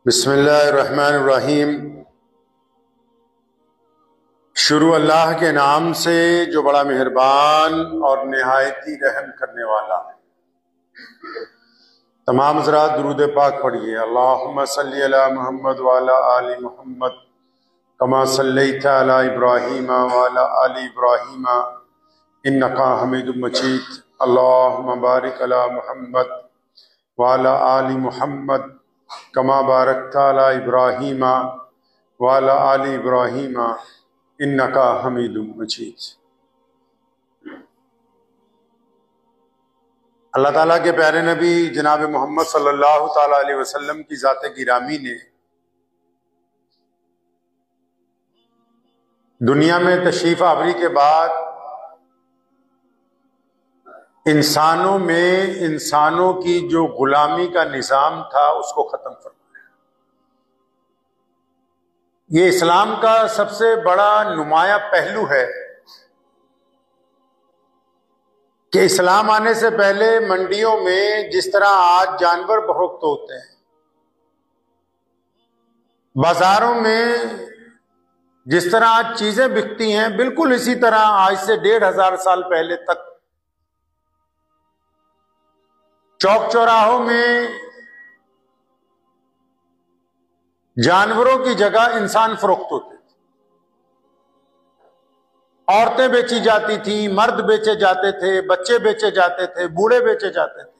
बिस्मिल्लाहिर्रहमानिर्रहीम। शुरू अल्लाह के नाम से जो बड़ा मेहरबान और निहायती रहम करने वाला है। तमाम हज़रात दुरूद पाक पढ़िए। अल्लाहुम्मा सल्ली अला मुहम्मद व अला आलि मुहम्मद कमा सल्लैता अला इब्राहीम व अला आलि इब्राहीम इन्नका हमीदुम मजीद। अल्लाहुम्मा बारिक अला मुहम्मद व अला आलि मुहम्मद कमा बारकता अला इब्राहीम व अला आलि इब्राहीम इन्नका हमीदुम मजीद। अल्लाह ताला के प्यारे नबी जनाब मोहम्मद सल्लल्लाहु ताला अलैहि वसल्लम की ज़ात गिरामी ने दुनिया में तशरीफ आवरी के बाद इंसानों में इंसानों की जो गुलामी का निज़ाम था उसको ख़त्म फरमाया। ये इस्लाम का सबसे बड़ा नुमाया पहलू है कि इस्लाम आने से पहले मंडियों में जिस तरह आज जानवर फरोख्त होते हैं, बाजारों में जिस तरह आज चीजें बिकती हैं, बिल्कुल इसी तरह आज से 1500 साल पहले तक चौक चौराहों में जानवरों की जगह इंसान फरोख्त होते थे। औरतें बेची जाती थी, मर्द बेचे जाते थे, बच्चे बेचे जाते थे, बूढ़े बेचे जाते थे।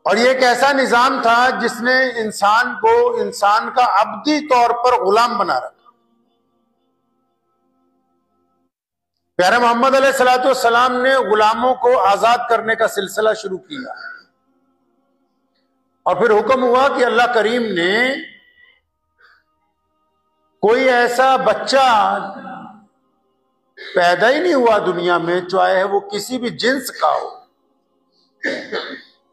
और ये एक ऐसा निजाम था जिसने इंसान को इंसान का अब्दी तौर पर गुलाम बना रखा। प्यारे मोहम्मद अलैहिस्सलातु वस्सलाम ने गुलामों को आजाद करने का सिलसिला शुरू किया और फिर हुक्म हुआ कि अल्लाह करीम ने कोई ऐसा बच्चा पैदा ही नहीं हुआ दुनिया में, चाहे वो किसी भी जिन्स का हो,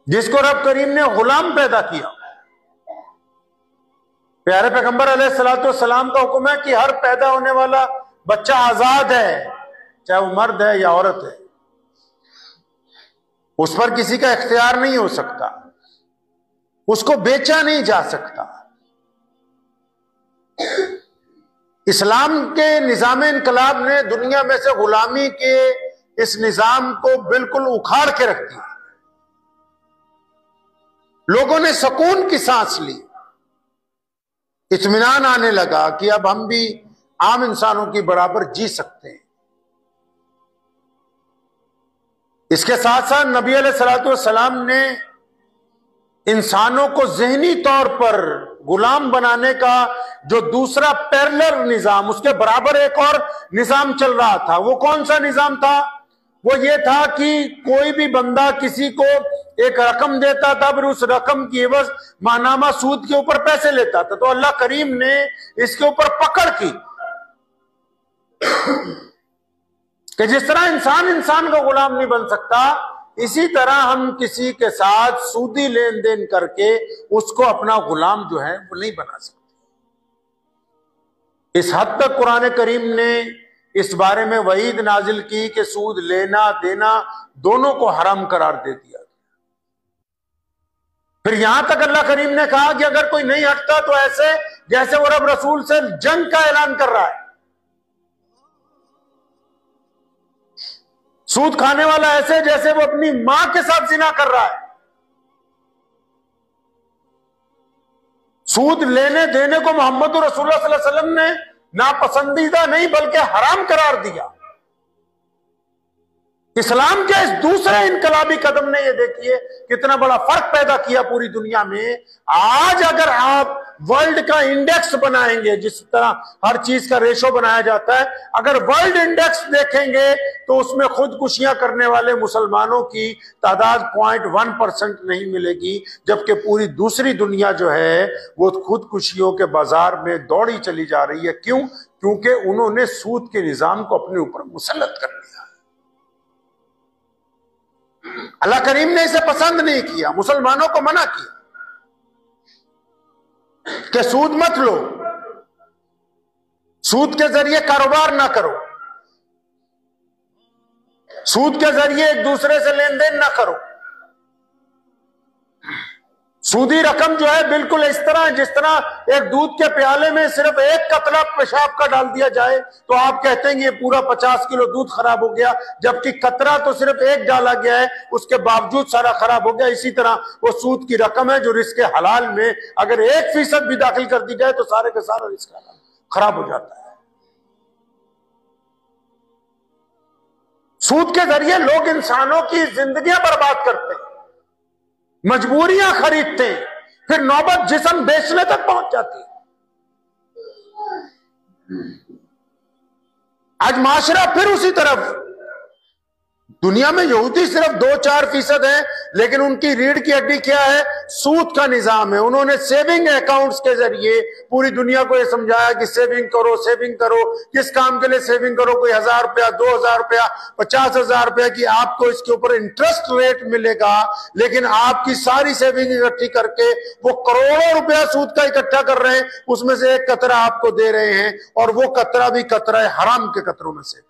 जिसको रब करीम ने गुलाम पैदा किया। प्यारे पैगंबर अलैहिस्सलातु वस्सलाम का हुक्म है कि हर पैदा होने वाला बच्चा आजाद है, चाहे वो मर्द है या औरत है। उस पर किसी का इख्तियार नहीं हो सकता, उसको बेचा नहीं जा सकता। इस्लाम के निजाम इनकलाब ने दुनिया में से गुलामी के इस निजाम को बिल्कुल उखाड़ के रख दिया। लोगों ने सुकून की सांस ली, इत्मीनान आने लगा कि अब हम भी आम इंसानों की बराबर जी सकते हैं। इसके साथ साथ नबी अलैहिस्सलातु वस्सलाम ने इंसानों को ज़हनी तौर पर गुलाम बनाने का जो दूसरा पैरेलल निजाम, उसके बराबर एक और निजाम चल रहा था। वो कौन सा निजाम था? वो ये था कि कोई भी बंदा किसी को एक रकम देता था, फिर उस रकम की एवज मानामा सूद के ऊपर पैसे लेता था। तो अल्लाह करीम ने इसके ऊपर पकड़ की कि जिस तरह इंसान इंसान का गुलाम नहीं बन सकता, इसी तरह हम किसी के साथ सूदी लेन देन करके उसको अपना गुलाम जो है वो नहीं बना सकते। इस हद तक कुरान करीम ने इस बारे में वईद नाजिल की कि सूद लेना देना दोनों को हराम करार दे दिया। फिर यहां तक अल्लाह करीम ने कहा कि अगर कोई नहीं हटता तो ऐसे जैसे वो रब रसूल से जंग का ऐलान कर रहा है। सूद खाने वाला ऐसे जैसे वो अपनी मां के साथ जिना कर रहा है। सूद लेने देने को मोहम्मद रसूलुल्लाह सल्लल्लाहु अलैहि वसल्लम ने नापसंदीदा नहीं बल्कि हराम करार दिया। इस्लाम के इस दूसरे इनकलाबी कदम ने, ये देखिए कितना बड़ा फर्क पैदा किया पूरी दुनिया में। आज अगर आप वर्ल्ड का इंडेक्स बनाएंगे, जिस तरह हर चीज का रेशो बनाया जाता है, अगर वर्ल्ड इंडेक्स देखेंगे तो उसमें खुदकुशियां करने वाले मुसलमानों की तादाद 0.1% नहीं मिलेगी, जबकि पूरी दूसरी दुनिया जो है वो खुदकुशियों के बाजार में दौड़ी चली जा रही है। क्यों? क्योंकि उन्होंने सूद के निजाम को अपने ऊपर मुसल्लत कर दिया। अल्लाह करीम ने इसे पसंद नहीं किया, मुसलमानों को मना किया कि सूद मत लो, सूद के जरिए कारोबार ना करो, सूद के जरिए एक दूसरे से लेन देन ना करो। सूदी रकम जो है बिल्कुल इस तरह, जिस तरह एक दूध के प्याले में सिर्फ एक कतरा पेशाब का डाल दिया जाए तो आप कहते हैं ये पूरा 50 किलो दूध खराब हो गया, जबकि कतरा तो सिर्फ एक डाला गया है, उसके बावजूद सारा खराब हो गया। इसी तरह वो सूद की रकम है जो रिस्क हलाल में अगर 1% भी दाखिल कर दी जाए तो सारे का सारा रिस्क हलाल खराब हो जाता है। सूद के जरिए लोग इंसानों की जिंदगियां बर्बाद करते हैं, मजबूरियां खरीदते हैं, फिर नौबत जिस्म बेचने तक पहुंच जाती है। आज माशरा फिर उसी तरफ। दुनिया में यहूदी सिर्फ 2-4% है, लेकिन उनकी रीढ़ की हड्डी क्या है? सूद का निजाम है। उन्होंने सेविंग अकाउंट्स के जरिए पूरी दुनिया को यह समझाया कि सेविंग करो, सेविंग करो। किस काम के लिए सेविंग करो? कोई 1000 रुपया, 2000 रुपया, 50,000 रुपया की आपको इसके ऊपर इंटरेस्ट रेट मिलेगा, लेकिन आपकी सारी सेविंग इकट्ठी करके वो करोड़ों रुपया सूद का इकट्ठा कर रहे हैं, उसमें से एक कतरा आपको दे रहे हैं, और वो कतरा भी कतरा है हराम के कतरों में से।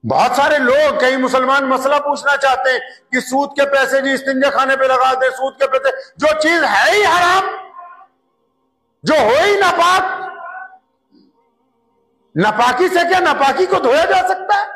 बहुत सारे लोग, कई मुसलमान मसला पूछना चाहते हैं कि सूद के पैसे जी इस्तिंजा खाने पे लगा दे, सूद के पैसे, जो चीज है ही हराम, जो हो ही नापाक, नापाकी से क्या नापाकी को धोया जा सकता है?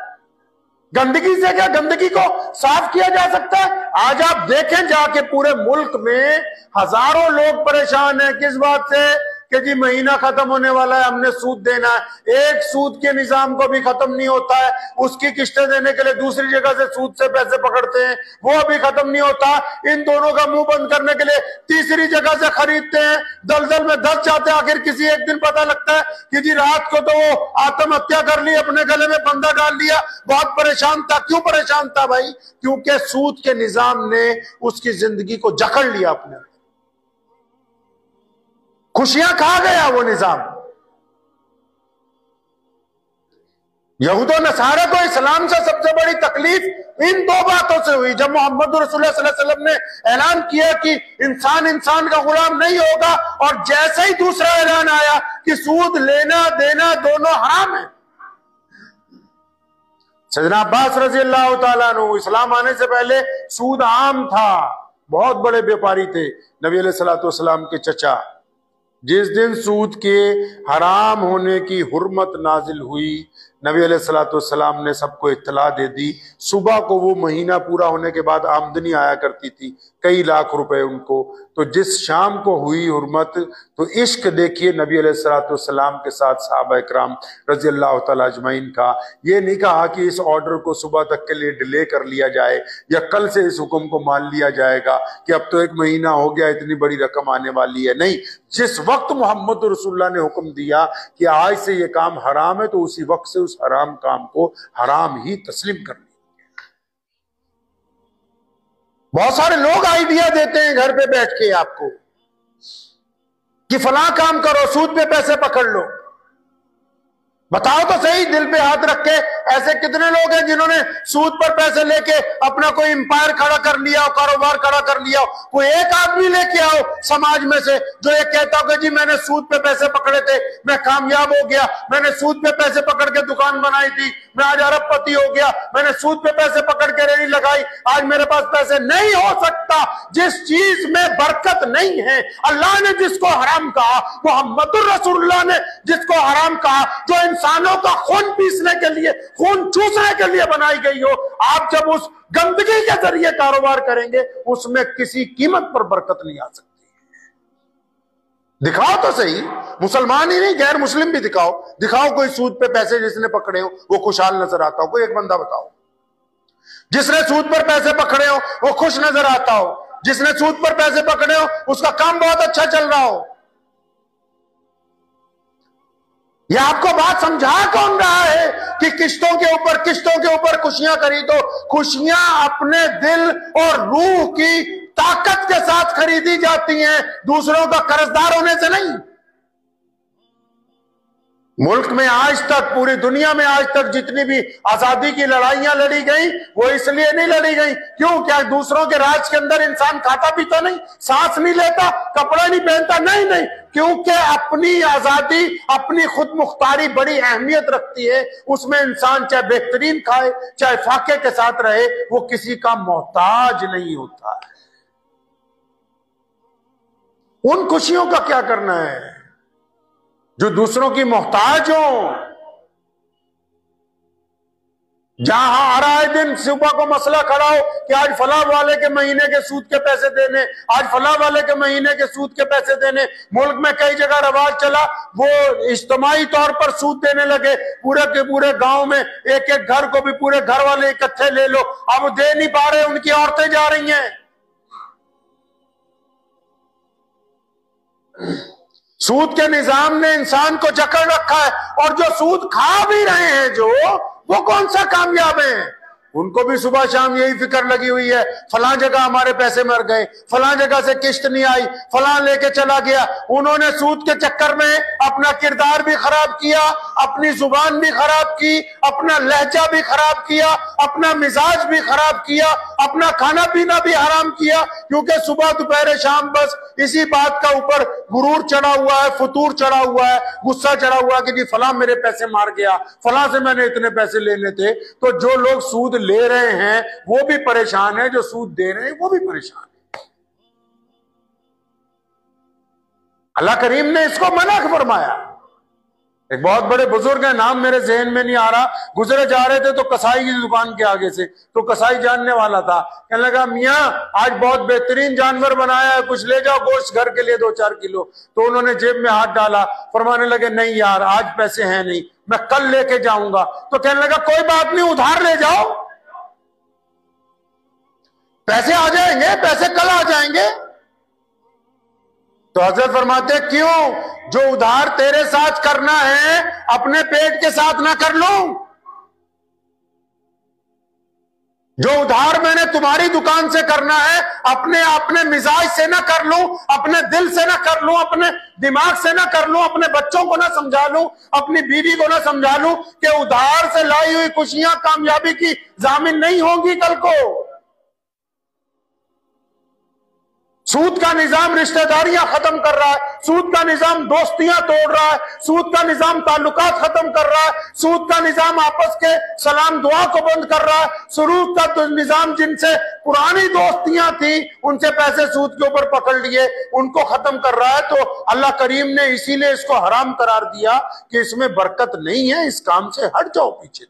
गंदगी से क्या गंदगी को साफ किया जा सकता है? आज आप देखें जाके पूरे मुल्क में हजारों लोग परेशान हैं। किस बात से? कि जी महीना खत्म होने वाला है, हमने सूद देना है। एक सूद के निजाम को भी खत्म नहीं होता है, उसकी किस्तें देने के लिए दूसरी जगह से सूद से पैसे पकड़ते हैं, वो अभी खत्म नहीं होता। इन दोनों का मुंह बंद करने के लिए तीसरी जगह से खरीदते हैं, दलदल में धस जाते हैं। आखिर किसी एक दिन पता लगता है कि जी रात को तो वो आत्महत्या कर ली, अपने गले में फंदा डाल लिया, बहुत परेशान था। क्यों परेशान था भाई? क्योंकि सूद के निजाम ने उसकी जिंदगी को जकड़ लिया अपने, खुशियां खा गया वो निजाम। यहूदो नसारा को इस्लाम से सबसे बड़ी तकलीफ इन दो बातों से हुई। जब मोहम्मद रसूलुल्लाह सल्लल्लाहु अलैहि वसल्लम ने ऐलान किया कि इंसान इंसान का गुलाम नहीं होगा, और जैसे ही दूसरा ऐलान आया कि सूद लेना देना दोनों हराम है। सैयदना अब्बास रजी अल्लाह तआला अन्हु, इस्लाम आने से पहले सूद आम था, बहुत बड़े व्यापारी थे, नबी अलैहिस्सलातु वस्सलाम के चचा। जिस दिन सूद के हराम होने की हुर्मत नाजिल हुई, नबी अलैहिस्सलातु वस्सलाम ने सबको इत्तला दे दी। सुबह को वो महीना पूरा होने के बाद आमदनी आया करती थी, कई लाख रुपए उनको। तो जिस शाम को हुई हुर्मत, तो इश्क देखिए नबी अलैहिस्सलातु वस्सलाम के साथ सहाबा इकराम रज़ी अल्लाह तआला अजमईन का। ये नहीं कहा कि इस ऑर्डर को सुबह तक के लिए डिले कर लिया जाए, या कल से इस हुक्म को मान लिया जाएगा कि अब तो एक महीना हो गया, इतनी बड़ी रकम आने वाली है। नहीं, जिस वक्त मोहम्मद रसूलुल्लाह ने हुक्म दिया कि आज से ये काम हराम है, तो उसी वक्त से उस हराम काम को हराम ही तस्लीम कर लिया। बहुत सारे लोग आइडिया देते हैं घर पे बैठ के आपको कि फलां काम करो, सूद पे पैसे पकड़ लो। बताओ तो सही, दिल पे हाथ रख के, ऐसे कितने लोग हैं जिन्होंने सूद पर पैसे लेके अपना कोई एम्पायर खड़ा कर लिया हो, कारोबार खड़ा कर लिया हो। कोई एक आदमी लेके आओ समाज में से जो ये कहता हो कि जी मैंने सूद पे पैसे पकड़े थे, मैं कामयाब हो गया, मैंने सूद पे पैसे पकड़ के दुकान बनाई थी, मैं आज अरबपति हो गया, मैंने सूद पे पैसे पकड़ के रेहड़ी लगाई, आज मेरे पास पैसे। नहीं हो सकता। जिस चीज में बरकत नहीं है, अल्लाह ने जिसको हराम कहा, मोहम्मदुर रसूलुल्लाह ने जिसको हराम कहा, जो इंसानों का खून पीसने के लिए, खून चूसने के लिए बनाई गई हो, आप जब उस गंदगी के जरिए कारोबार करेंगे, उसमें किसी कीमत पर बरकत नहीं आ सकती। दिखाओ तो सही, मुसलमान ही नहीं गैर मुस्लिम भी दिखाओ। दिखाओ कोई सूद पे पैसे जिसने पकड़े हो वो खुशहाल नजर आता हो। कोई एक बंदा बताओ जिसने सूद पर पैसे पकड़े हो वो खुश नजर आता हो। जिसने सूद पर पैसे पकड़े हो उसका काम बहुत अच्छा चल रहा हो। यह आपको बात समझा कौन रहा है कि किश्तों के ऊपर खुशियां खरीदो? खुशियां अपने दिल और रूह की ताकत के साथ खरीदी जाती हैं, दूसरों का कर्जदार होने से नहीं। मुल्क में आज तक, पूरी दुनिया में आज तक जितनी भी आजादी की लड़ाइयां लड़ी गई, वो इसलिए नहीं लड़ी गई क्यों? क्या दूसरों के राज के अंदर इंसान खाता पीता नहीं, सांस नहीं लेता, कपड़ा नहीं पहनता? नहीं नहीं, क्योंकि अपनी आजादी, अपनी खुद मुख्तारी बड़ी अहमियत रखती है। उसमें इंसान चाहे बेहतरीन खाए, चाहे फाके के साथ रहे, वो किसी का मोहताज नहीं होता है। उन खुशियों का क्या करना है जो दूसरों की मोहताज हो? जहां हर आए दिन सुबह को मसला खड़ा हो कि आज फलां वाले के महीने के सूद के पैसे देने, आज फलां वाले के महीने के सूद के पैसे देने। मुल्क में कई जगह रवाज चला, वो इज्तिमाई तौर पर सूद देने लगे। पूरे के पूरे गांव में एक एक घर को भी पूरे घर वाले इकट्ठे ले लो। अब दे नहीं पा रहे, उनकी औरतें जा रही हैं। सूद के निजाम ने इंसान को जकड़ रखा है, और जो सूद खा भी रहे हैं जो, वो कौन सा कामयाब है? उनको भी सुबह शाम यही फिक्र लगी हुई है, फलां जगह हमारे पैसे मर गए, फलां जगह से किश्त नहीं आई, फलां लेके चला गया। उन्होंने सूद के चक्कर में अपना किरदार भी खराब किया, अपनी जुबान भी खराब की, अपना लहजा भी खराब किया, अपना मिजाज भी खराब किया, अपना खाना पीना भी हराम किया। क्योंकि सुबह दोपहर शाम बस इसी बात का ऊपर गुरूर चढ़ा हुआ है, फतूर चढ़ा हुआ है, गुस्सा चढ़ा हुआ है कि जी फलां मेरे पैसे मार गया, फलां से मैंने इतने पैसे लेने थे। तो जो लोग सूद ले रहे हैं वो भी परेशान है, जो सूद दे रहे हैं वो भी परेशान है। अल्लाह करीम ने इसको मना फरमाया। एक बहुत बड़े बुजुर्ग है, नाम मेरे जहन में नहीं आ रहा, गुजरे जा रहे थे तो कसाई की दुकान के आगे से, तो कसाई जानने वाला था, कहने लगा मियाँ आज बहुत बेहतरीन जानवर बनाया है, कुछ ले जाओ गोश्त घर के लिए 2-4 किलो। तो उन्होंने जेब में हाथ डाला, फरमाने लगे नहीं यार आज पैसे हैं नहीं, मैं कल लेके जाऊंगा। तो कहने लगा कोई बात नहीं, उधार ले जाओ, पैसे आ जाएंगे, पैसे कल आ जाएंगे। तो हजरत फरमाते क्यों? जो उधार तेरे साथ करना है अपने पेट के साथ ना कर लूं, जो उधार मैंने तुम्हारी दुकान से करना है अपने मिजाज से ना कर लूं, अपने दिल से ना कर लूं, अपने दिमाग से ना कर लूं, अपने बच्चों को ना समझा लूं, अपनी बीवी को ना समझा लूं कि उधार से लाई हुई खुशियां कामयाबी की जामिन नहीं होंगी कल को। सूद का निजाम रिश्तेदारियां खत्म कर रहा है, सूद का निजाम दोस्तियां तोड़ रहा है, सूद का निजाम ताल्लुकात खत्म कर रहा है, सूद का निजाम आपस के सलाम दुआ को बंद कर रहा है, सूद का तो निजाम जिनसे पुरानी दोस्तियां थी उनसे पैसे सूद के ऊपर पकड़ लिए, उनको खत्म कर रहा है। तो अल्लाह करीम ने इसीलिए इसको हराम करार दिया कि इसमें बरकत नहीं है, इस काम से हट जाओ पीछे।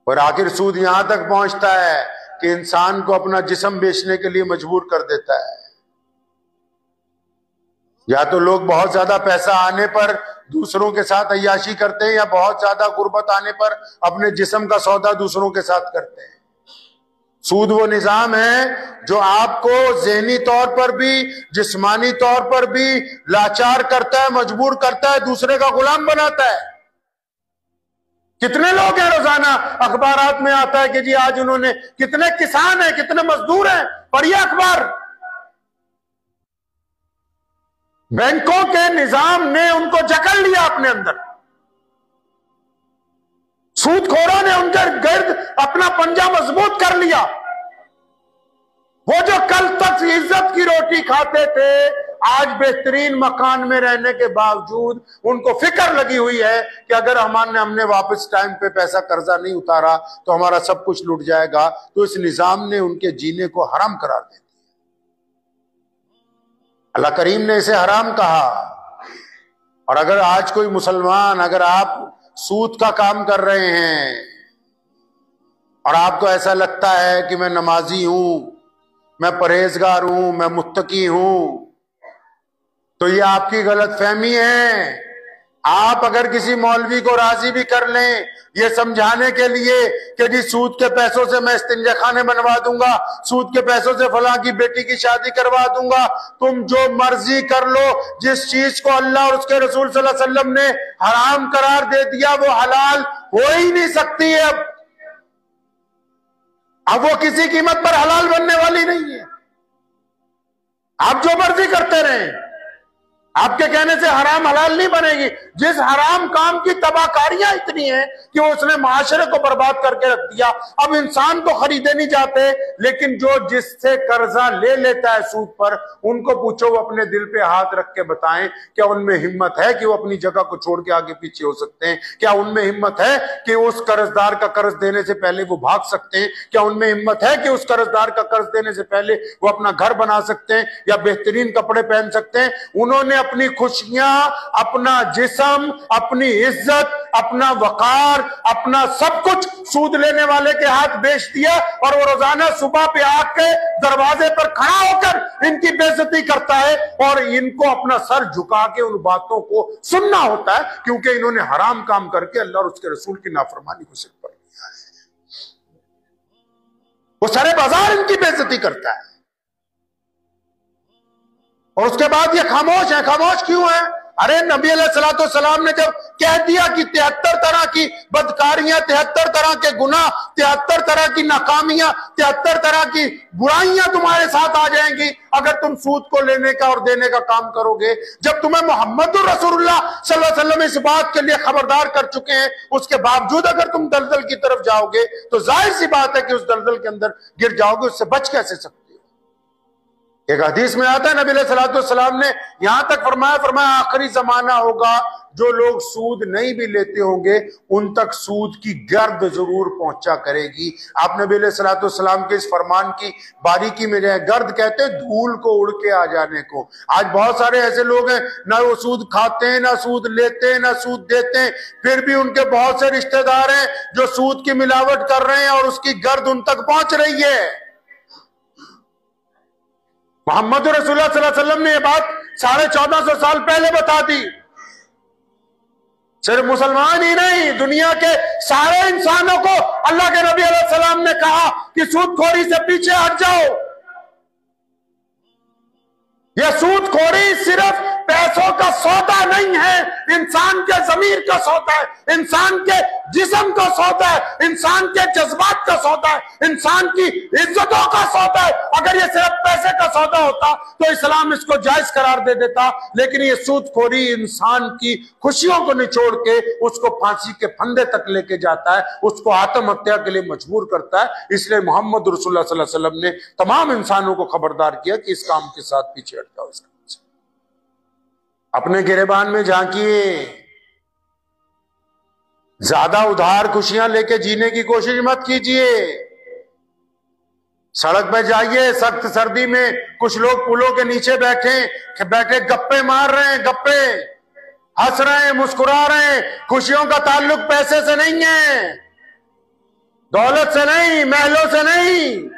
और आखिर सूद यहां तक पहुंचता है कि इंसान को अपना जिस्म बेचने के लिए मजबूर कर देता है। या तो लोग बहुत ज्यादा पैसा आने पर दूसरों के साथ अय्याशी करते हैं, या बहुत ज्यादा गुर्बत आने पर अपने जिस्म का सौदा दूसरों के साथ करते हैं। सूद वो निजाम है जो आपको ज़हनी तौर पर भी जिस्मानी तौर पर भी लाचार करता है, मजबूर करता है, दूसरे का गुलाम बनाता है। कितने लोग हैं रोजाना अखबारात में आता है कि जी आज उन्होंने, कितने किसान हैं, कितने मजदूर हैं, पढ़िए अखबार। बैंकों के निजाम ने उनको जकड़ लिया अपने अंदर, सूदखोरों ने उनके गिर्द अपना पंजा मजबूत कर लिया। वो जो कल तक इज्जत की रोटी खाते थे, आज बेहतरीन मकान में रहने के बावजूद उनको फिक्र लगी हुई है कि अगर हमने वापस टाइम पे पैसा कर्जा नहीं उतारा तो हमारा सब कुछ लुट जाएगा। तो इस निजाम ने उनके जीने को हराम करार दे दिया। अल्लाह करीम ने इसे हराम कहा। और अगर आज कोई मुसलमान, अगर आप सूद का काम कर रहे हैं और आपको ऐसा लगता है कि मैं नमाजी हूं, मैं परहेजगार हूं, मैं मुत्तकी हूं, तो ये आपकी गलतफहमी है। आप अगर किसी मौलवी को राजी भी कर लें ये समझाने के लिए कि जी सूद के पैसों से मैं इस्तिंजा खाने बनवा दूंगा, सूद के पैसों से फलां की बेटी की शादी करवा दूंगा, तुम जो मर्जी कर लो, जिस चीज को अल्लाह और उसके रसूल सल्लल्लाहु अलैहि वसल्लम ने हराम करार दे दिया वो हलाल हो ही नहीं सकती है। अब वो किसी कीमत पर हलाल बनने वाली नहीं है। आप जो मर्जी करते रहें, आपके कहने से हराम हलाल नहीं बनेगी। जिस हराम काम की तबाहकारियां इतनी हैं कि उसने माशरे को बर्बाद करके रख दिया। अब इंसान तो खरीदे नहीं जाते, लेकिन जो जिससे कर्जा ले लेता है सूद पर, उनको पूछो, वो अपने दिल पे हाथ रख के बताएं, क्या उनमें हिम्मत है कि वो अपनी जगह को छोड़ के आगे पीछे हो सकते हैं? क्या उनमें हिम्मत है कि उस कर्जदार का कर्ज देने से पहले वो भाग सकते हैं? क्या उनमें हिम्मत है कि उस कर्जदार का कर्ज देने से पहले वो अपना घर बना सकते हैं या बेहतरीन कपड़े पहन सकते हैं? उन्होंने अपनी खुशियां, अपना जिस्म, अपनी इज्जत, अपना वकार, अपना सब कुछ सूद लेने वाले के हाथ बेच दिया, और वो रोजाना सुबह पे आके दरवाजे पर खड़ा होकर इनकी बेइज्जती करता है, और इनको अपना सर झुका के उन बातों को सुनना होता है, क्योंकि इन्होंने हराम काम करके अल्लाह और उसके रसूल की नाफरमानी को सिर पर लिया है। वो सारे बाजार इनकी बेइज्जती करता है, और उसके बाद ये खामोश है। खामोश क्यों है? अरे नबी अलैहिस्सलाम ने जब कह दिया कि 73 तरह की बदकारियां, 73 तरह के गुनाह, 73 तरह की नाकामियां, 73 तरह की बुराइयां तुम्हारे साथ आ जाएंगी अगर तुम सूद को लेने का और देने का काम करोगे। जब तुम्हें मोहम्मदुर रसूलुल्लाह सल्लल्लाहु अलैहि वसल्लम इस बात के लिए खबरदार कर चुके हैं, उसके बावजूद अगर तुम दलदल की तरफ जाओगे तो जाहिर सी बात है कि उस दलदल के अंदर गिर जाओगे। उससे बच कैसे सकते? एक हदीस में आता है, नबी अलैहिस्सलाम ने यहां तक फरमाया आखिरी जमाना होगा, जो लोग सूद नहीं भी लेते होंगे उन तक सूद की गर्द जरूर पहुंचा करेगी। आप नबी अलैहिस्सलाम के इस फरमान की बारीकी में जाए, गर्द कहते हैं धूल को उड़ के आ जाने को। आज बहुत सारे ऐसे लोग हैं, ना वो सूद खाते हैं, ना सूद लेते हैं, ना सूद देते हैं, फिर भी उनके बहुत से रिश्तेदार हैं जो सूद की मिलावट कर रहे हैं और उसकी गर्द उन तक पहुंच रही है। मोहम्मद रसूलुल्लाह सल्लल्लाहु अलैहि वसल्लम ने यह बात 1450 साल पहले बता दी। सिर्फ मुसलमान ही नहीं, दुनिया के सारे इंसानों को अल्लाह के नबी अलैहि सलाम ने कहा कि सूदखोरी से पीछे हट जाओ। यह सूदखोरी सिर्फ पैसों का सौदा नहीं है, इंसान के ज़मीर का सौदा है, इंसान के जिस्म का सौदा है, इंसान के जज्बात का सौदा है, इंसान की इज्जतों का सौदा है। अगर ये सिर्फ पैसे का सौदा होता तो इस्लाम इसको जायज करार दे देता, लेकिन ये सूदखोरी इंसान की खुशियों को निचोड़ के उसको फांसी के फंदे तक लेके जाता है, उसको आत्महत्या के लिए मजबूर करता है। इसलिए मोहम्मद रसूलुल्लाह सल्लल्लाहु अलैहि वसल्लम ने तमाम इंसानों को खबरदार किया कि इस काम के साथ पीछे हट जाओ। अपने गिरेबान में झांकिए, ज्यादा उधार खुशियां लेके जीने की कोशिश मत कीजिए। सड़क पे जाइए, सख्त सर्दी में कुछ लोग पुलों के नीचे बैठे गप्पे मार रहे हैं, गप्पे हंस रहे हैं, मुस्कुरा रहे हैं। खुशियों का ताल्लुक पैसे से नहीं है, दौलत से नहीं, महलों से नहीं।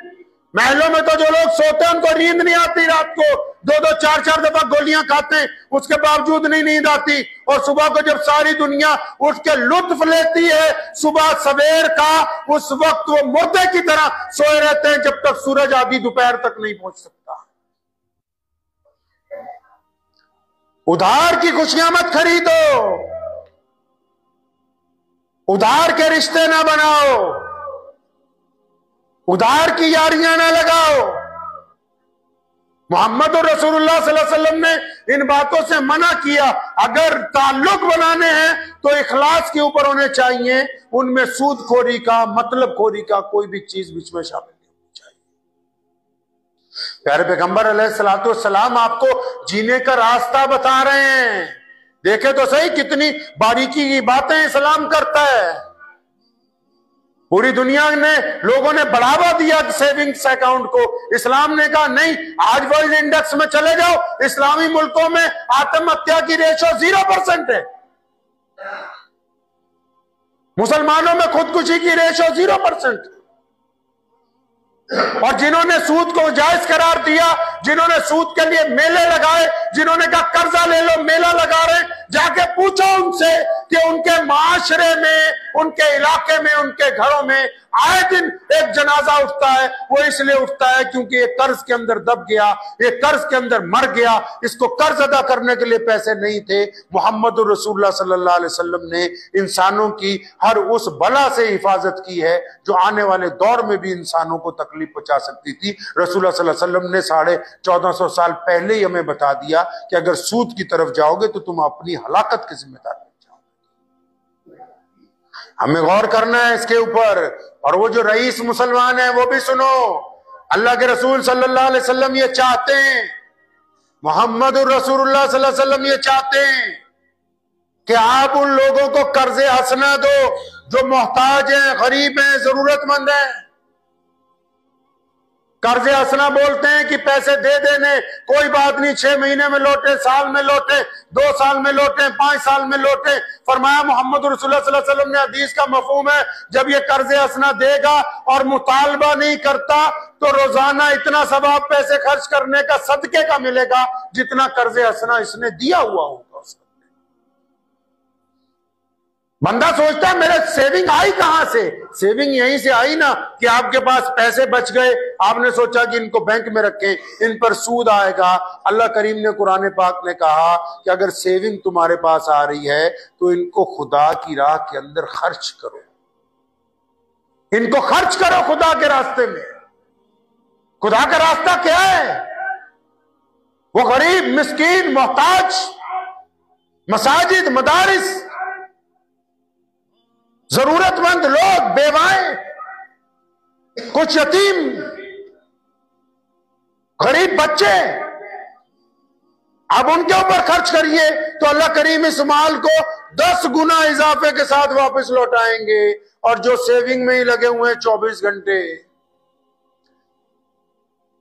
महलों में तो जो लोग सोते हैं उनको नींद नहीं आती, रात को 2-2, 4-4 दफा गोलियां खाते हैं, उसके बावजूद नहीं नींद आती। और सुबह को जब सारी दुनिया उठ के लुत्फ लेती है सुबह सवेर का, उस वक्त वो मुर्दे की तरह सोए रहते हैं जब तक सूरज आधी दोपहर तक नहीं पहुंच सकता। उधार की खुशियां मत खरीदो, उधार के रिश्ते ना बनाओ, उधार की यारियां ना लगाओ। मोहम्मद रसूलुल्लाह सल्लल्लाहु अलैहि वसल्लम ने इन बातों से मना किया। अगर ताल्लुक बनाने हैं तो इखलास के ऊपर होने चाहिए, उनमें सूदखोरी का, मतलब खोरी का कोई भी चीज बीच में शामिल नहीं होनी चाहिए। प्यारे पैगंबर अलैहिस्सलातु वस्सलाम आपको जीने का रास्ता बता रहे हैं। देखे तो सही कितनी बारीकी की बातें इस्लाम करता है। पूरी दुनिया में लोगों ने बढ़ावा दिया सेविंग्स अकाउंट को। इस्लाम ने कहा नहीं, आज वर्ल्ड इंडेक्स में चले जाओ, इस्लामी मुल्कों में आत्महत्या की रेशो 0% है, मुसलमानों में खुदकुशी की रेशो 0%। और जिन्होंने सूद को जायज करार दिया, जिन्होंने सूद के लिए मेले लगाए, जिन्होंने कहा कर्जा ले लो, मेला लगा रहे, जाके पूछो उनसे कि उनके माशरे में, उनके इलाके में, उनके घरों में आए दिन एक जनाजा उठता है। वो इसलिए उठता है क्योंकि ये कर्ज के अंदर दब गया, ये कर्ज के अंदर मर गया, इसको कर्ज अदा करने के लिए पैसे नहीं थे। मोहम्मद रसूलुल्लाह सल्लल्लाहु अलैहि वसल्लम ने इंसानों की हर उस बला से हिफाजत की है जो आने वाले दौर में भी इंसानों को तकलीफ पहुंचा सकती थी। रसूलुल्लाह सल्लल्लाहु अलैहि वसल्लम ने 1450 साल पहले ही हमें बता दिया कि अगर सूद की तरफ जाओगे तो तुम अपनी हलाकत के जिम्मेदार बन जाओगे। हमें गौर करना है इसके ऊपर। और वो जो रईस मुसलमान है वो भी सुनो, अल्लाह के रसूल सल्लल्लाहु अलैहि वसल्लम ये चाहते हैं, मोहम्मद रसूलुल्लाह सल्लल्लाहु अलैहि वसल्लम ये चाहते हैं कि आप उन लोगों को कर्जे हसना दो जो मोहताज हैं, गरीब हैं, जरूरतमंद हैं। कर्जे हसना बोलते हैं कि पैसे दे देने, कोई बात नहीं, 6 महीने में लौटे, साल में लौटे, 2 साल में लौटे, 5 साल में लौटे। फरमाया मोहम्मद रसूलुल्लाह सल्लल्लाहु अलैहि वसल्लम ने, हदीस का मफहूम है, जब ये कर्जे हसना देगा और मुतालबा नहीं करता तो रोजाना इतना सवाब पैसे खर्च करने का, सदके का मिलेगा जितना कर्जे हसना इसने दिया हुआ होगा। बंदा सोचता है मेरे सेविंग आई कहां से? सेविंग यहीं से आई ना कि आपके पास पैसे बच गए, आपने सोचा कि इनको बैंक में रखें, इन पर सूद आएगा। अल्लाह करीम ने कुरान पाक में कहा कि अगर सेविंग तुम्हारे पास आ रही है तो इनको खुदा की राह के अंदर खर्च करो, इनको खर्च करो खुदा के रास्ते में। खुदा का रास्ता क्या है? वो गरीब, मिस्कीन, मोहताज, मसाजिद, मदारिस, जरूरतमंद लोग, बेवाएं, कुछ यतीम, गरीब बच्चे, अब उनके ऊपर खर्च करिए तो अल्लाह करीम इस माल को 10 गुना इजाफे के साथ वापस लौटाएंगे। और जो सेविंग में ही लगे हुए हैं 24 घंटे,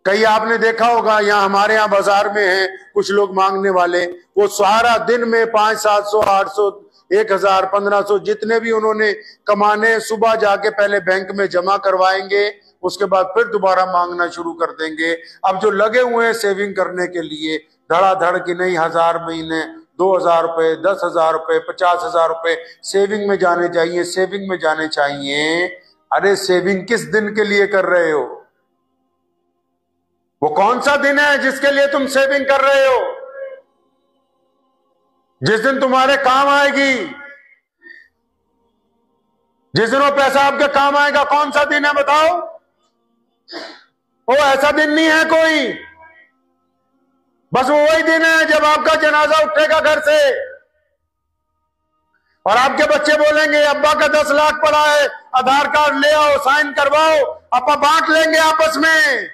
कई आपने देखा होगा, यहां हमारे यहां बाजार में है कुछ लोग मांगने वाले, वो सारा दिन में 500, 700, 800, 1000, 1500 जितने भी उन्होंने कमाने, सुबह जाके पहले बैंक में जमा करवाएंगे, उसके बाद फिर दोबारा मांगना शुरू कर देंगे। अब जो लगे हुए हैं सेविंग करने के लिए, धड़ाधड़ की नहीं, 1000 महीने, 2000 रुपए, 10,000 रुपए, 50,000 रुपए सेविंग में जाने चाहिए, सेविंग में जाने चाहिए। अरे सेविंग किस दिन के लिए कर रहे हो? वो कौन सा दिन है जिसके लिए तुम सेविंग कर रहे हो? जिस दिन तुम्हारे काम आएगी, जिस दिन वो पैसा आपके काम आएगा, कौन सा दिन है बताओ? वो ऐसा दिन नहीं है कोई, बस वो वही दिन है जब आपका जनाजा उठेगा घर से और आपके बच्चे बोलेंगे अब्बा का 10 लाख पड़ा है, आधार कार्ड ले आओ, साइन करवाओ, अपा बांट लेंगे आपस में।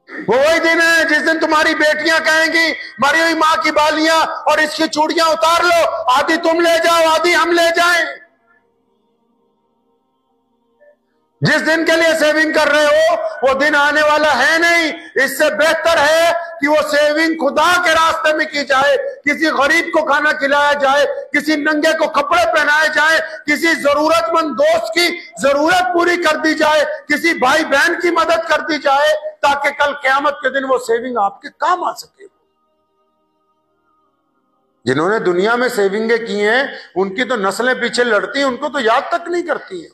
वो वही दिन है जिस दिन तुम्हारी बेटियां कहेंगी मरी हुई मां की बालियां और इसकी चूड़ियां उतार लो, आधी तुम ले जाओ, आधी हम ले जाएं। जिस दिन के लिए सेविंग कर रहे हो वो दिन आने वाला है नहीं। इससे बेहतर है कि वो सेविंग खुदा के रास्ते में की जाए, किसी गरीब को खाना खिलाया जाए, किसी नंगे को कपड़े पहनाए जाए, किसी जरूरतमंद दोस्त की जरूरत पूरी कर दी जाए, किसी भाई बहन की मदद कर दी जाए, ताकि कल क़यामत के दिन वो सेविंग आपके काम आ सके। जिन्होंने दुनिया में सेविंगें की हैं उनकी तो नस्लें पीछे लड़ती हैं, उनको तो याद तक नहीं करती है।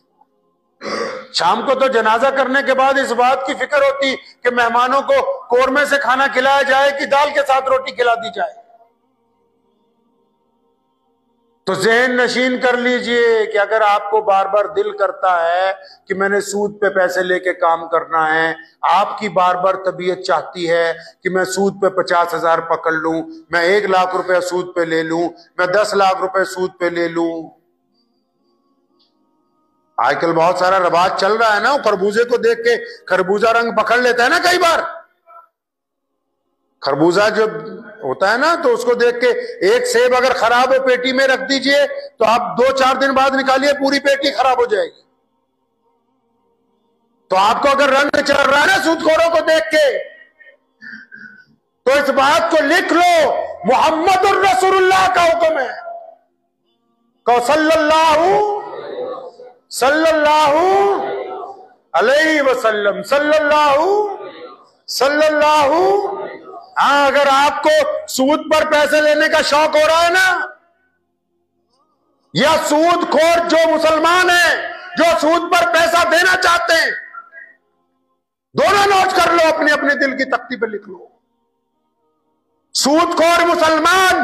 शाम को तो जनाजा करने के बाद इस बात की फिक्र होती कि मेहमानों को कोरमे से खाना खिलाया जाए कि दाल के साथ रोटी खिला दी जाए। तो ज़हन नशीन कर लीजिए कि अगर आपको बार बार दिल करता है कि मैंने सूद पे पैसे लेके काम करना है, आपकी बार बार तबीयत चाहती है कि मैं सूद पे 50,000 पकड़ लूं, मैं 1 लाख रुपए सूद पे ले लूं, मैं 10 लाख रुपए सूद पे ले लूं। आजकल बहुत सारा रवाज चल रहा है ना, खरबूजे को देख के खरबूजा रंग पकड़ लेता है ना। कई बार खरबूजा जब होता है ना तो उसको देख के एक सेब अगर खराब हो पेटी में रख दीजिए तो आप 2-4 दिन बाद निकालिए पूरी पेटी खराब हो जाएगी। तो आपको अगर रंग चल रहा है ना सूदखोरों को देख के, तो इस बात को लिख लो, मोहम्मदुर रसूलुल्लाह का हुक्म है, कहो सल्लल्लाहु अलैहि वसल्लम, सल्लल्लाहु। हाँ, अगर आपको सूद पर पैसे लेने का शौक हो रहा है ना या सूदखोर जो मुसलमान है जो सूद पर पैसा देना चाहते हैं, दोनों नोट कर लो, अपने अपने दिल की तख्ती पे लिख लो। सूदखोर मुसलमान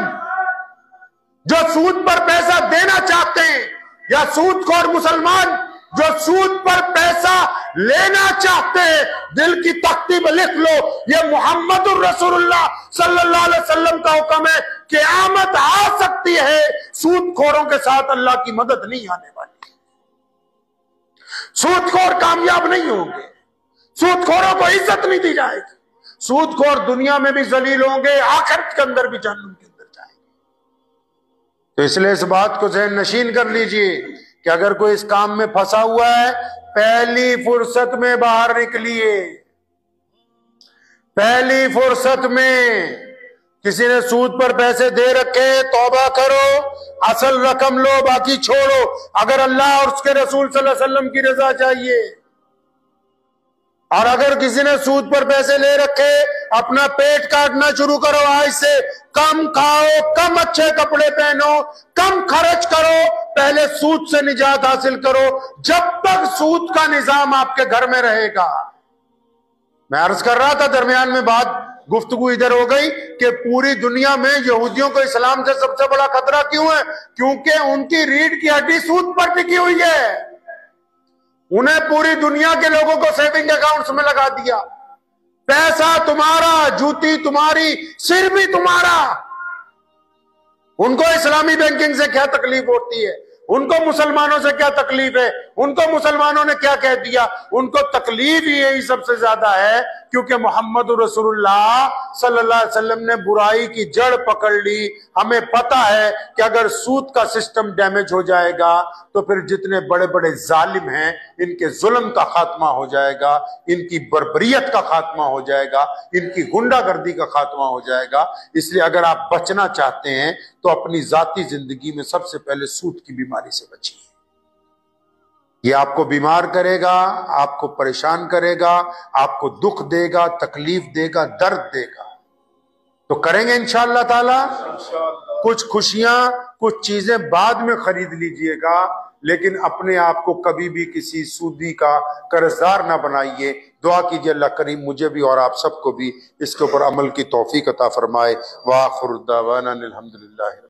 जो सूद पर पैसा देना चाहते हैं या सूदखोर मुसलमान जो सूद पर पैसा लेना चाहते हैं, दिल की तख्ती में लिख लो, ये मोहम्मदुर रसूलुल्लाह सल्लल्लाहु अलैहि वसल्लम का हुक्म है। क़यामत आ सकती है, सूदखोरों के साथ अल्लाह की मदद नहीं आने वाली। सूदखोर कामयाब नहीं होंगे, सूदखोरों को इज्जत नहीं दी जाएगी, सूदखोर दुनिया में भी जलील होंगे, आखिरत के अंदर भी जहन्नम के अंदर जाएंगे। तो इसलिए इस बात को ज़हन नशीन कर लीजिए कि अगर कोई इस काम में फंसा हुआ है, पहली फुर्सत में बाहर निकलिए। पहली फुर्सत में किसी ने सूद पर पैसे दे रखे, तौबा करो, असल रकम लो, बाकी छोड़ो। अगर अल्लाह और उसके रसूल सल्लल्लाहु अलैहि वसल्लम की रजा चाहिए, और अगर किसी ने सूद पर पैसे ले रखे, अपना पेट काटना शुरू करो। आज से कम खाओ, कम अच्छे कपड़े पहनो, कम खर्च करो, पहले सूद से निजात हासिल करो। जब तक सूद का निजाम आपके घर में रहेगा। मैं अर्ज कर रहा था दरमियान में, बात गुफ्तगू इधर हो गई कि पूरी दुनिया में यहूदियों को इस्लाम से सबसे बड़ा खतरा क्यों है? क्योंकि उनकी रीढ़ की हड्डी सूद पर टिकी हुई है। उन्हें पूरी दुनिया के लोगों को सेविंग अकाउंट्स में लगा दिया। पैसा तुम्हारा, जूती तुम्हारी, सिर भी तुम्हारा। उनको इस्लामी बैंकिंग से क्या तकलीफ होती है? उनको मुसलमानों से क्या तकलीफ है? उनको मुसलमानों ने क्या कह दिया? उनको तकलीफ ही यही सबसे ज्यादा है क्योंकि मोहम्मद रसूलुल्लाह सल्लल्लाहु अलैहि वसल्लम ने बुराई की जड़ पकड़ ली। हमें पता है कि अगर सूद का सिस्टम डैमेज हो जाएगा तो फिर जितने बड़े बड़े जालिम हैं, इनके जुल्म का खात्मा हो जाएगा, इनकी बर्बरियत का खात्मा हो जाएगा, इनकी गुंडागर्दी का खात्मा हो जाएगा। इसलिए अगर आप बचना चाहते हैं तो अपनी जाती जिंदगी में सबसे पहले सूद की बीमारी से बचिए। ये आपको बीमार करेगा, आपको परेशान करेगा, आपको दुख देगा, तकलीफ देगा, दर्द देगा। तो करेंगे इंशाअल्लाह ताला। कुछ खुशियां, कुछ चीजें बाद में खरीद लीजिएगा, लेकिन अपने आप को कभी भी किसी सूदी का कर्जदार ना बनाइए। दुआ कीजिए अल्लाह करीम मुझे भी और आप सबको भी इसके ऊपर अमल की तौफीक अता फरमाए। वाखिर दावाना अनिल हम्दुलिल्लाह।